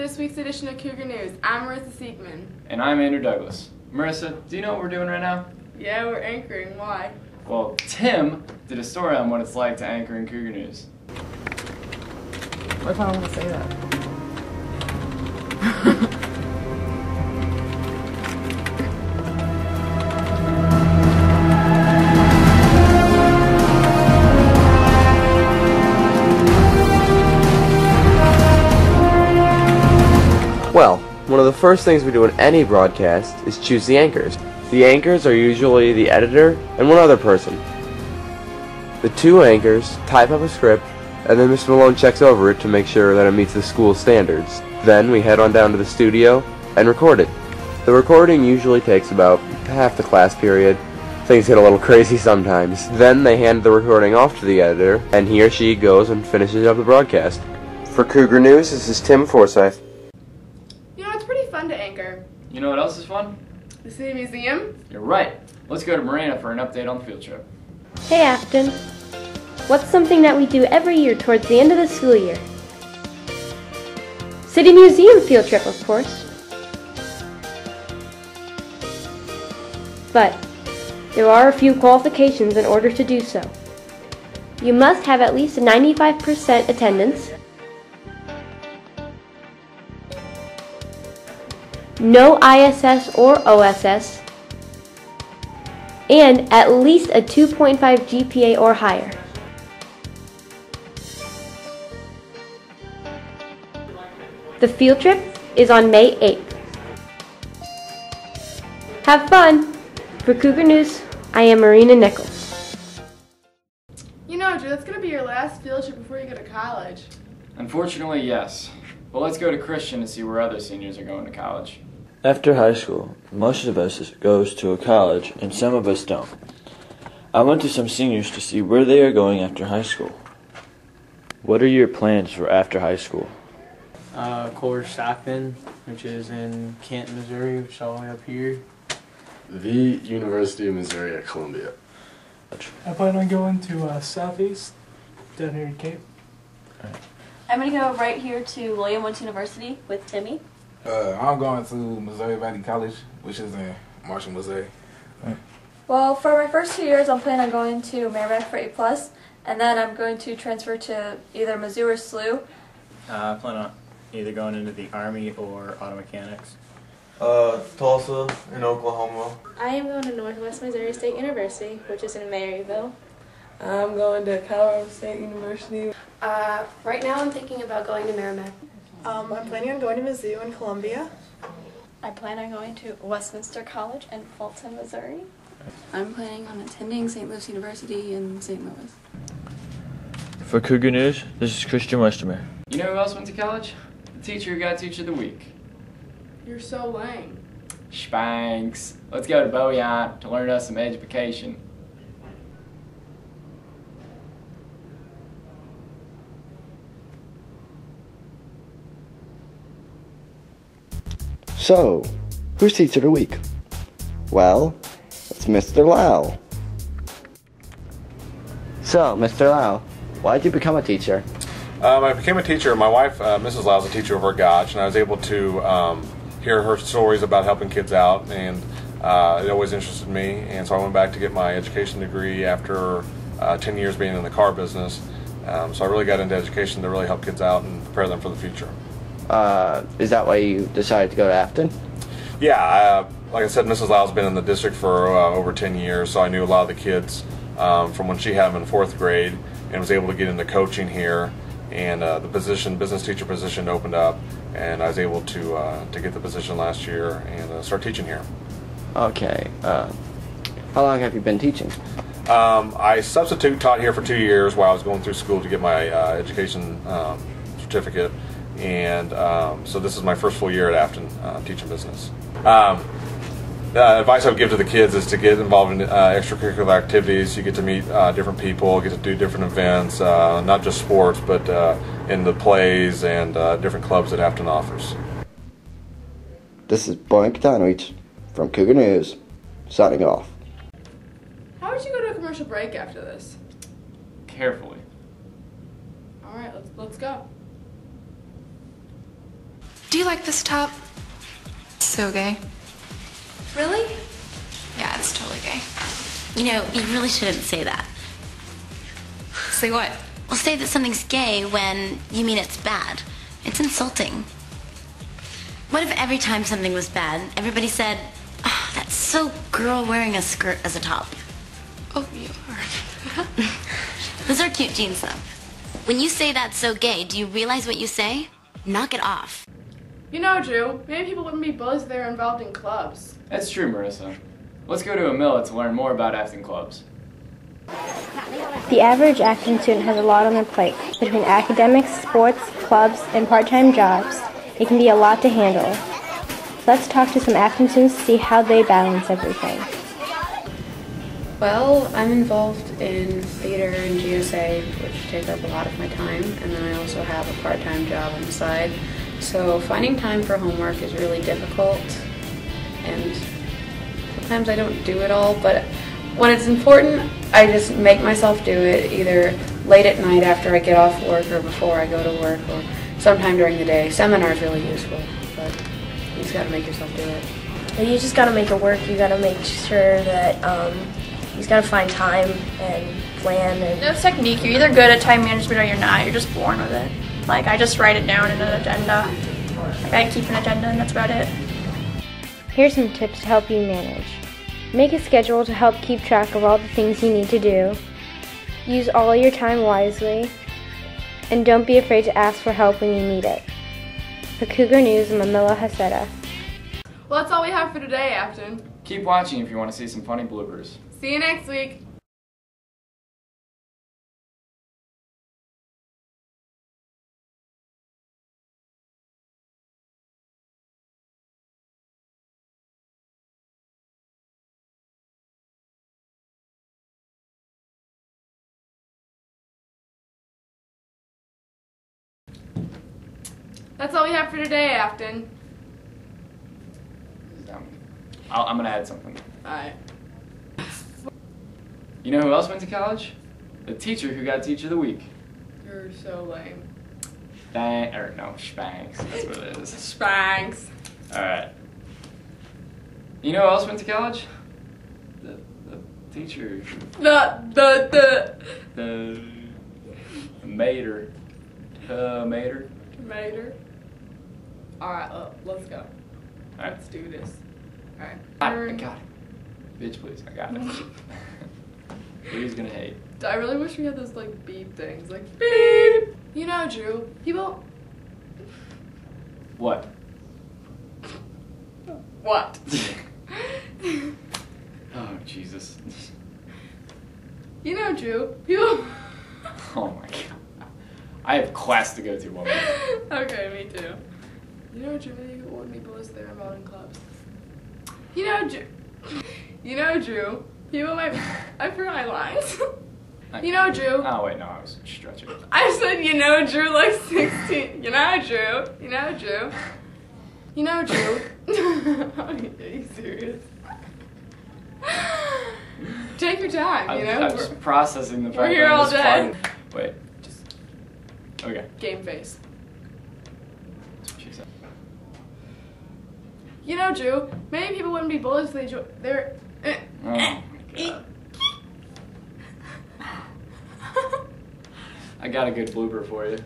this week's edition of Cougar News. I'm Marissa Siegman. And I'm Andrew Douglas. Marissa, do you know what we're doing right now? Yeah, we're anchoring. Why? Well, Tim did a story on what it's like to anchor in Cougar News. What if I don't want to say that? Well, one of the first things we do in any broadcast is choose the anchors. The anchors are usually the editor and one other person. The two anchors type up a script, and then Mr. Malone checks over it to make sure that it meets the school standards. Then we head on down to the studio and record it. The recording usually takes about half the class period. Things get a little crazy sometimes. Then they hand the recording off to the editor, and he or she goes and finishes up the broadcast. For Cougar News, this is Tim Forsyth. You know, it's pretty fun to anchor. You know what else is fun? The City Museum? You're right. Let's go to Marina for an update on the field trip. Hey Affton, what's something that we do every year towards the end of the school year? City Museum field trip, of course. But there are a few qualifications in order to do so. You must have at least a 95% attendance, no ISS or OSS, and at least a 2.5 GPA or higher. The field trip is on May 8th. Have fun! For Cougar News, I am Marina Nichols. You know, Drew, that's going to be your last field trip before you go to college. Unfortunately, yes. But let's go to Christian to see where other seniors are going to college. After high school, most of us goes to a college and some of us don't. I went to some seniors to see where they are going after high school. What are your plans for after high school? Affton, which is in Canton, Missouri, which is all the way up here. The University of Missouri at Columbia. I plan on going to Southeast, down here in Cape. I'm going to go right here to William Woods University with Timmy. I'm going to Missouri Valley College, which is in Marshall, Missouri. Well, for my first 2 years, I'm planning on going to Merrimack for A+, and then I'm going to transfer to either Mizzou or SLU. I plan on either going into the Army or auto mechanics. Tulsa in Oklahoma. I am going to Northwest Missouri State University, which is in Maryville. I'm going to Colorado State University. Right now I'm thinking about going to Merrimack. I'm planning on going to Mizzou in Columbia. I plan on going to Westminster College in Fulton, Missouri. I'm planning on attending St. Louis University in St. Louis. For Cougar News, this is Christian Westermer. You know who else went to college? The teacher who got Teacher of the Week. You're so lame. Spanks. Let's go to Boyant to learn us some education. So, who's Teacher of the Week? Well, it's Mr. Lau. So, Mr. Lau, why did you become a teacher? I became a teacher. My wife, Mrs. Lau, is a teacher over at Gotch, and I was able to hear her stories about helping kids out, and it always interested me, and so I went back to get my education degree after 10 years being in the car business. So I really got into education to really help kids out and prepare them for the future. Is that why you decided to go to Affton? Yeah, like I said, Mrs. Lau's been in the district for over 10 years, so I knew a lot of the kids from when she had them in 4th grade, and was able to get into coaching here, and the business teacher position opened up, and I was able to get the position last year and start teaching here. Okay. How long have you been teaching? I substitute taught here for 2 years while I was going through school to get my education certificate. And so this is my first full year at Affton teaching business. The advice I would give to the kids is to get involved in extracurricular activities. You get to meet different people, get to do different events, not just sports, but in the plays and different clubs that Affton offers. This is Brian Katanowicz from Cougar News, signing off. How would you go to a commercial break after this? Carefully. All right, let's go. Do you like this top? So gay. Really? Yeah, it's totally gay. You know, you really shouldn't say that. Say what? Well, say that something's gay when you mean it's bad. It's insulting. What if every time something was bad, everybody said, oh, that's so girl wearing a skirt as a top? Oh, you are. Those are cute jeans, though. When you say that's so gay, do you realize what you say? Knock it off. You know, Drew, maybe people wouldn't be bullies if they were involved in clubs. That's true, Marissa. Let's go to a millet to learn more about Affton clubs. The average Affton student has a lot on their plate. Between academics, sports, clubs, and part-time jobs, it can be a lot to handle. Let's talk to some Affton students to see how they balance everything. Well, I'm involved in theater and GSA, which take up a lot of my time, and then I also have a part-time job on the side. So finding time for homework is really difficult, and sometimes I don't do it all, but when it's important, I just make myself do it, either late at night after I get off work or before I go to work or sometime during the day. Seminar's really useful, but you just gotta make yourself do it. You just gotta make it work. You gotta make sure that you just gotta find time and plan. And It's technique. You're either good at time management or you're not. You're just born with it. Like, I just write it down in an agenda. Like, I keep an agenda and that's about it. Here's some tips to help you manage. Make a schedule to help keep track of all the things you need to do. Use all your time wisely. And don't be afraid to ask for help when you need it. For Cougar News, I'm Amila Haseda. Well, that's all we have for today, Affton. Keep watching if you want to see some funny bloopers. See you next week. That's all we have for today, Affton. I'm gonna add something. Alright. You know who else went to college? The teacher who got Teacher of the Week. You're so lame. Spanx. That's what it is. Spanx. Alright. You know who else went to college? The teacher. The mater. Mater. Mater. Alright, let's go. Alright. Let's do this. Alright. I got it. Bitch, please. I got it. Who's gonna hate? I really wish we had those, like, beep things. Like, beep! You know, Drew, people... What? What? Oh, Jesus. You know, Drew, people... Oh my god. I have class to go to, woman. Okay, me too. You know, Drew, maybe people wouldn't be bullies if they were involved in clubs. You know, Drew, people might... I forgot my lines. You know, Drew. Oh, wait, no, I was stretching. I said, you know, Drew, like 16. You know, Drew. You know, Drew. You know, Drew. Are you serious? Take your time, you know? I'm just processing the fact we're here all day. Wait, just... Okay. Game face. That's what she said. You know, Drew, maybe people wouldn't be bullies if they're... Oh, my God. I got a good blooper for you.